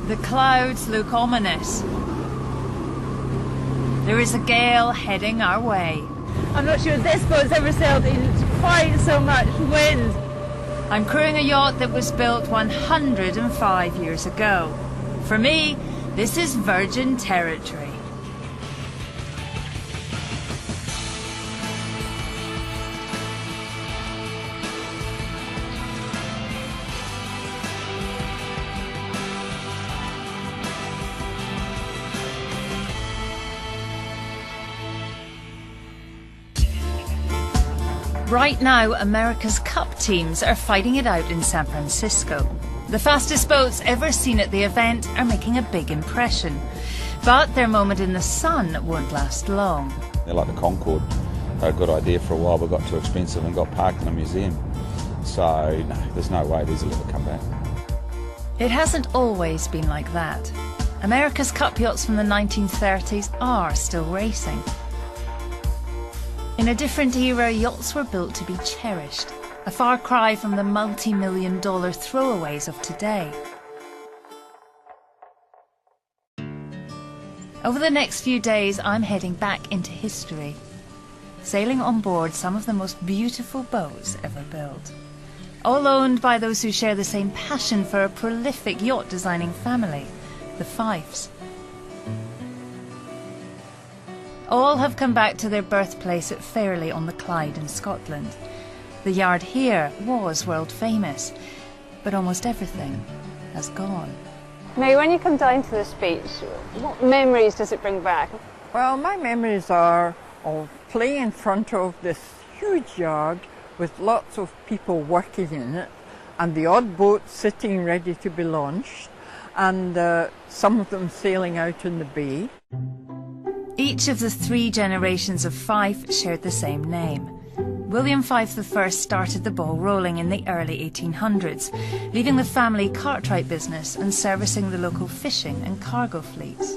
The clouds look ominous. There is a gale heading our way. I'm not sure this boat's ever sailed in quite so much wind. I'm crewing a yacht that was built 105 years ago. For me, this is virgin territory. Right now, America's Cup teams are fighting it out in San Francisco. The fastest boats ever seen at the event are making a big impression. But their moment in the sun won't last long. They're like the Concorde. They had a good idea for a while, but got too expensive and got parked in a museum. So, no, there's no way these will ever come back. It hasn't always been like that. America's Cup yachts from the 1930s are still racing. In a different era, yachts were built to be cherished, a far cry from the multi-million-dollar throwaways of today. Over the next few days, I'm heading back into history, sailing on board some of the most beautiful boats ever built, all owned by those who share the same passion for a prolific yacht-designing family, the Fyffes. All have come back to their birthplace at Fairley on the Clyde in Scotland. The yard here was world famous, but almost everything has gone. May, when you come down to this beach, what memories does it bring back? Well, my memories are of playing in front of this huge yard with lots of people working in it, and the odd boat sitting ready to be launched, and some of them sailing out in the bay. Each of the three generations of Fyfe shared the same name. William Fyfe I started the ball rolling in the early 1800s, leaving the family cartwright business and servicing the local fishing and cargo fleets.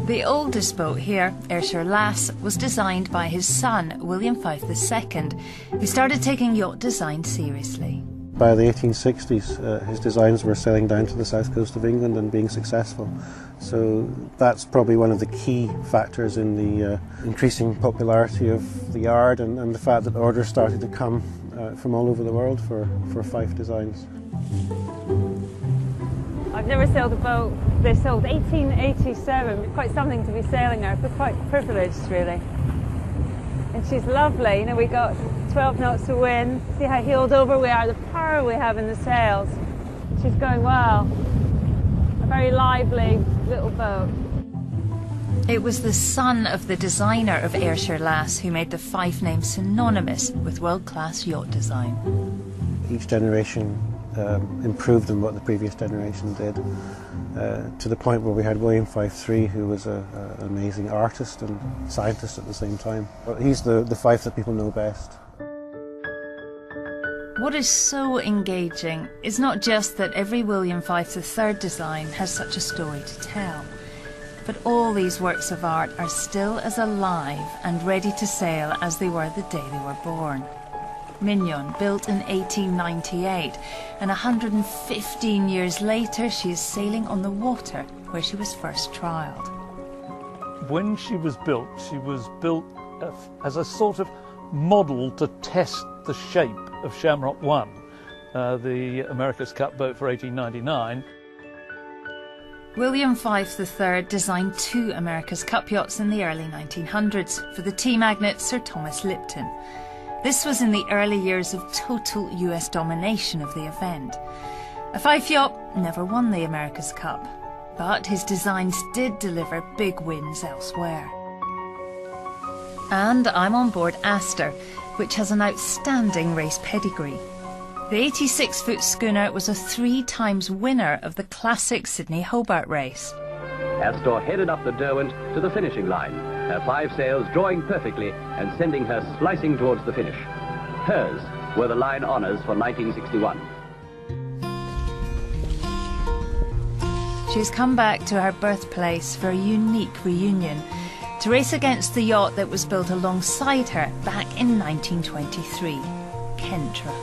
The oldest boat here, Ayrshire Lass, was designed by his son, William Fyfe II, who started taking yacht design seriously. By the 1860s, his designs were sailing down to the south coast of England and being successful. So that's probably one of the key factors in the increasing popularity of the yard and the fact that orders started to come from all over the world for Fyfe designs. I've never sailed a boat. They sailed 1887, quite something to be sailing her. I feel quite privileged, really. And she's lovely. You know, we got 12 knots of wind. See how heeled over we are, the power we have in the sails. She's going well. A very lively little boat. It was the son of the designer of Ayrshire Lass who made the Fyfe name synonymous with world-class yacht design. Each generation improved on what the previous generation did, to the point where we had William Fyfe III, who was an amazing artist and scientist at the same time. But he's the Fyfe that people know best. What is so engaging is not just that every William Fyfe III design has such a story to tell, but all these works of art are still as alive and ready to sail as they were the day they were born. Mignon, built in 1898, and 115 years later she is sailing on the water where she was first trialled. When she was built as a sort of model to test the shape of Shamrock I, the America's Cup boat for 1899. William Fyfe III designed two America's Cup yachts in the early 1900s for the tea magnate Sir Thomas Lipton. This was in the early years of total US domination of the event. A Fyfe yacht never won the America's Cup, but his designs did deliver big wins elsewhere. And I'm on board Astor, which has an outstanding race pedigree. The 86-foot schooner was a 3-time winner of the classic Sydney Hobart race. Astor headed up the Derwent to the finishing line, her 5 sails drawing perfectly and sending her slicing towards the finish. Hers were the line honours for 1961. She's come back to her birthplace for a unique reunion, to race against the yacht that was built alongside her back in 1923, Kentra.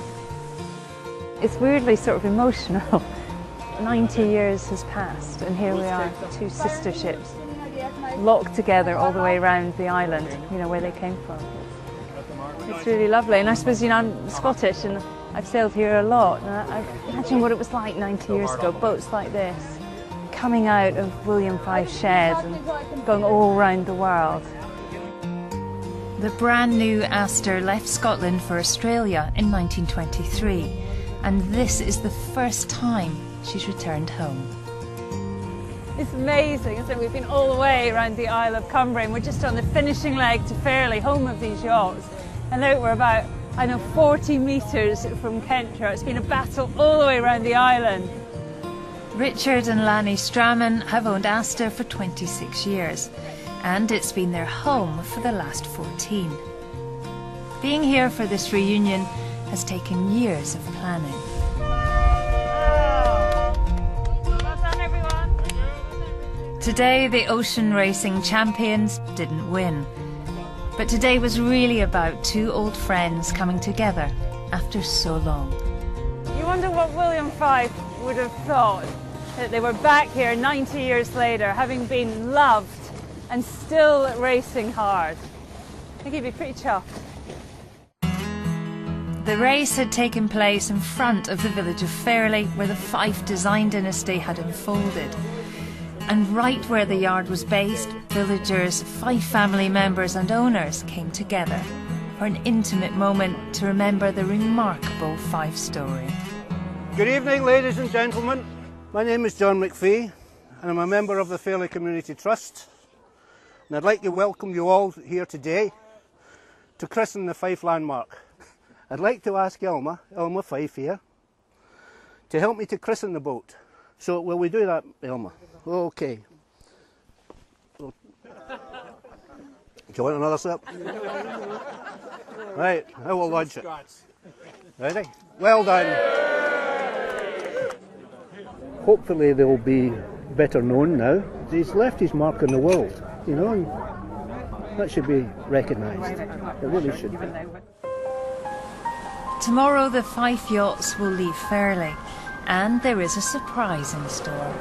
It's weirdly sort of emotional. 90 years has passed, and here we are, two sister ships, locked together all the way around the island, you know, where they came from. It's really lovely, and I suppose, you know, I'm Scottish and I've sailed here a lot, and I imagine what it was like 90 years ago, boats like this, coming out of William V sheds and going all around the world. The brand new Astor left Scotland for Australia in 1923, and this is the first time she's returned home. It's amazing, isn't it? We've been all the way around the Isle of Cumbrae, and we're just on the finishing leg to Fairlie, home of these yachts. And now we're about, 40 metres from Kentshire. It's been a battle all the way around the island. Richard and Lanny Straman have owned Astor for 26 years, and it's been their home for the last 14. Being here for this reunion has taken years of planning. Well done, everyone. Today, the ocean racing champions didn't win. But today was really about two old friends coming together after so long. You wonder what William V would have thought, that they were back here 90 years later, having been loved and still racing hard. I think he'd be pretty chuffed. The race had taken place in front of the village of Fairlie, where the Fife design dynasty had unfolded. And right where the yard was based, villagers, Fife family members and owners came together for an intimate moment to remember the remarkable Fife story. Good evening, ladies and gentlemen. My name is John McPhee, and I'm a member of the Fairlie Community Trust. And I'd like to welcome you all here today to christen the Fife landmark. I'd like to ask Ilma Fife here, to help me to christen the boat. So will we do that, Ilma? Okay. Do you want another sip? Right, I will launch it. Ready? Well done. Hopefully they'll be better known now. He's left his mark on the world, you know, and that should be recognised. It really should be. Tomorrow the Fife yachts will leave Fairlie, and there is a surprise in store.